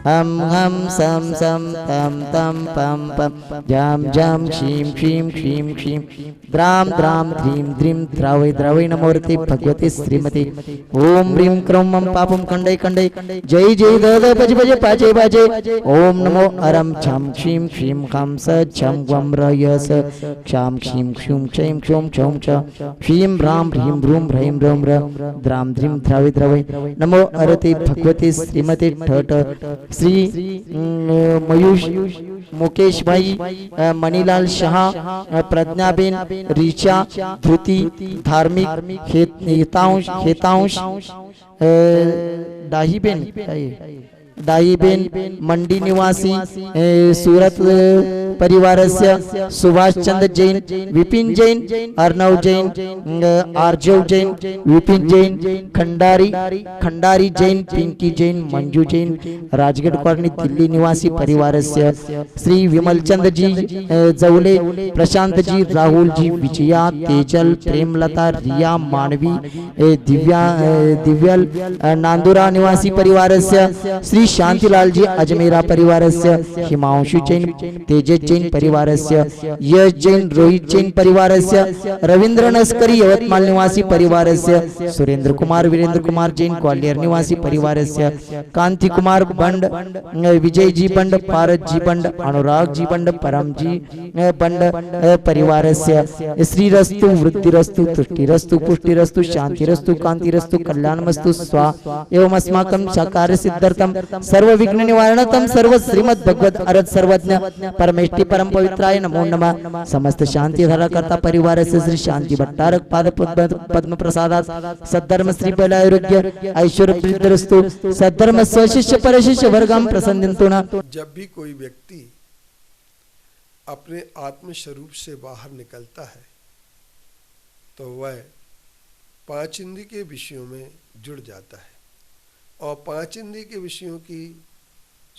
हम सम सम तम तम पम पम जम जम क्षीम क्षीम क्षीम क्षीम द्राम द्राम ध्रीम द्रीम द्रावय द्रावय नमोर्ति भगवती श्रीमती ओम ह्रीं क्रों मम पापम खंडय खंडय जय जय द भज भज पाजे बाजे ओम नमो अरम छम क्षीम क्षीम खम स छम वम र य स क्षाम क्षीम क्षूम क्षैम क्षोम क्षौम च क्षीम राम ह्रीं रूम ह्रैं रोम र द्राम ध्रीम द्रावय द्रावय नमो अरति भगवती श्रीमती ठठ श्री मयूष मुकेश भाई मणिलाल शाह प्रज्ञाबेन ऋचा धृति धार्मिक हेतांश दाहीबेन मंडी निवासी सूरत परिवारस्य सुभाष चंद्र जैन विपिन जैन अर्णव जैन आर्जव जैन विपिन जैन खंडारी जैन पिंकी जैन मंजू जैन राजगढ़ कॉलोनी दिल्ली निवासी परिवारस्य श्री विमल चंद्र जी जवले प्रशांत जी राहुल जी विजया तेजल प्रेमलता रिया मानवी दिव्यल नांदुरा निवासी परिवारस्य श्री शांतिलाल जी अजमेरा परिवारस्य हिमांशु जैन तेजस जैन परिवारस्य यश जैन रोहित जैन परिवारस्य रविंद्र नस्करी यवतमाल निवासी परिवारस्य सुरेंद्र कुमार वीरेंद्र कुमार जैन ग्वालियर निवासी परिवारस्य कांति कुमार बंड विजय जी बंड पारस जी बंड अनुराग जी बंड परम जी बंड परिवारस्य श्रीरस्तु वृद्धिरस्तु तुष्टिरस्तु पुष्टिरस्तु शांतिरस्तु कांतिरस्तु कल्याणमस्तु स्वा एवं अस्माकं साकार सिद्धर्थम सर्व विघ्न निवारणतम सर्व श्रीमद् भगवत अरद सर्वज्ञ परमेष्टि परम पवित्राय नमो नमः। समस्त शांति धारा करता परिवार से श्री शांति भट्टारक पाद पद्म प्रसादात सद्धर्म श्री बलारोग्य ऐश्वर्य वृद्धिरस्तु सद्धर्म स्वशिष्य परशिष्य वर्गम प्रसन्नतु न। जब भी कोई व्यक्ति अपने आत्म स्वरूप से बाहर निकलता है तो वह पांच इंद्रिय के विषयों में जुड़ जाता है और पांच इंद्रिय के विषयों की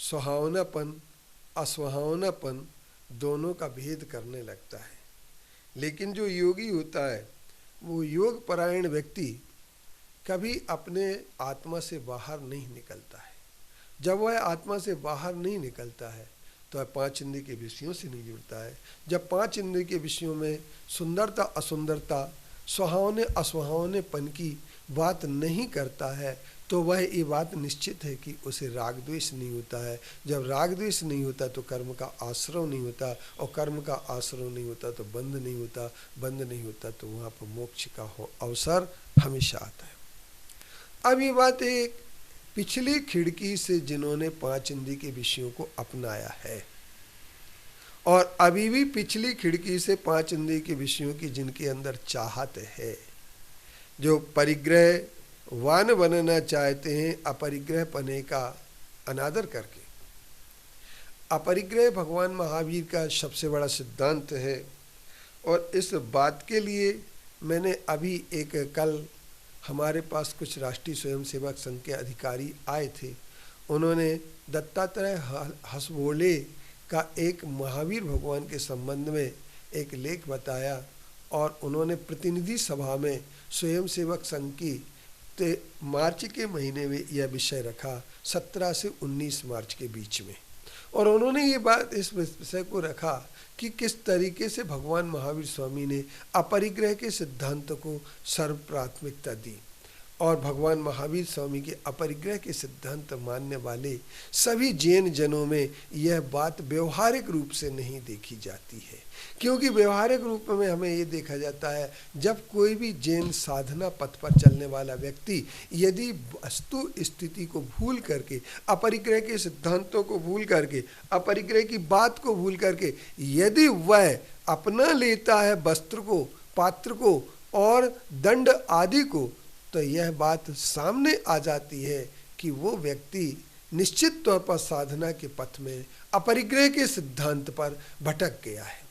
सुहावनापन असुहावनापन दोनों का भेद करने लगता है। लेकिन जो योगी होता है वो योग परायण व्यक्ति कभी अपने आत्मा से बाहर नहीं निकलता है। जब वह आत्मा से बाहर नहीं निकलता है तो वह पांच इंद्रिय के विषयों से नहीं जुड़ता है। जब पांच इंद्रिय के विषयों में सुंदरता असुंदरता सुहावने असुहावनेपन की बात नहीं करता है तो वह ये बात निश्चित है कि उसे राग द्वेष नहीं होता है। जब राग द्वेष नहीं होता तो कर्म का आश्रय नहीं होता और कर्म का आश्रय नहीं होता तो बंध नहीं होता, बंध नहीं होता तो वहाँ पर मोक्ष का अवसर हमेशा आता है। अब ये बात एक पिछली खिड़की से जिन्होंने पांच इंद्रिय के विषयों को अपनाया है और अभी भी पिछली खिड़की से पांच इंद्रिय के विषयों की जिनके अंदर चाहत है, जो परिग्रह वान बनना चाहते हैं अपरिग्रह पने का अनादर करके। अपरिग्रह भगवान महावीर का सबसे बड़ा सिद्धांत है और इस बात के लिए मैंने अभी एक कल हमारे पास कुछ राष्ट्रीय स्वयंसेवक संघ के अधिकारी आए थे। उन्होंने दत्तात्रेय हसबोले का एक महावीर भगवान के संबंध में एक लेख बताया और उन्होंने प्रतिनिधि सभा में स्वयंसेवक संघ की मार्च के महीने में यह विषय रखा 17 से 19 मार्च के बीच में। और उन्होंने ये बात इस विषय को रखा कि किस तरीके से भगवान महावीर स्वामी ने अपरिग्रह के सिद्धांत को सर्व प्राथमिकता दी और भगवान महावीर स्वामी के अपरिग्रह के सिद्धांत मानने वाले सभी जैन जनों में यह बात व्यवहारिक रूप से नहीं देखी जाती है। क्योंकि व्यवहारिक रूप में हमें ये देखा जाता है जब कोई भी जैन साधना पथ पर चलने वाला व्यक्ति यदि वस्तु स्थिति को भूल करके अपरिग्रह के सिद्धांतों को भूल करके अपरिग्रह की बात को भूल करके यदि वह अपना लेता है वस्त्र को, पात्र को और दंड आदि को, तो यह बात सामने आ जाती है कि वो व्यक्ति निश्चित तौर पर साधना के पथ में अपरिग्रह के सिद्धांत पर भटक गया है।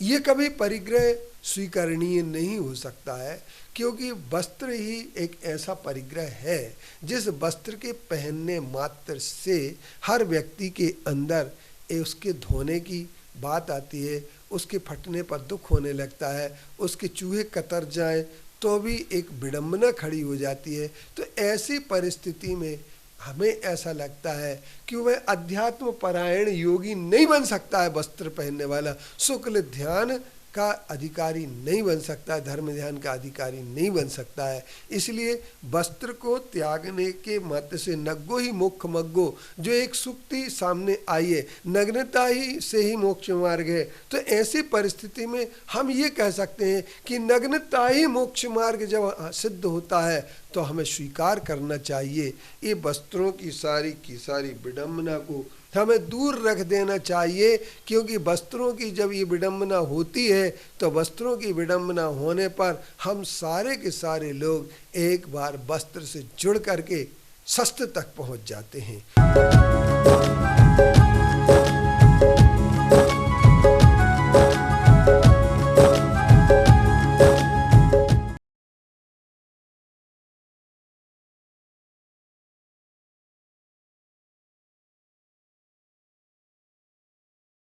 ये कभी परिग्रह स्वीकरणीय नहीं हो सकता है क्योंकि वस्त्र ही एक ऐसा परिग्रह है जिस वस्त्र के पहनने मात्र से हर व्यक्ति के अंदर उसके धोने की बात आती है, उसके फटने पर दुख होने लगता है, उसके चूहे कतर जाएं तो भी एक विडंबना खड़ी हो जाती है। तो ऐसी परिस्थिति में हमें ऐसा लगता है कि वह अध्यात्म परायण योगी नहीं बन सकता है, वस्त्र पहनने वाला शुक्ल ध्यान का अधिकारी नहीं बन सकता, धर्म ध्यान का अधिकारी नहीं बन सकता है। इसलिए वस्त्र को त्यागने के मत से नग्गो ही मोक्ष मग्गो, जो एक सुक्ति सामने आई है, नग्नता ही से ही मोक्ष मार्ग है। तो ऐसी परिस्थिति में हम ये कह सकते हैं कि नग्नता ही मोक्ष मार्ग जब सिद्ध होता है तो हमें स्वीकार करना चाहिए। ये वस्त्रों की सारी विडंबना को हमें दूर रख देना चाहिए, क्योंकि वस्त्रों की जब ये विडंबना होती है तो वस्त्रों की विडंबना होने पर हम सारे के सारे लोग एक बार वस्त्र से जुड़ करके शस्त्र तक पहुंच जाते हैं।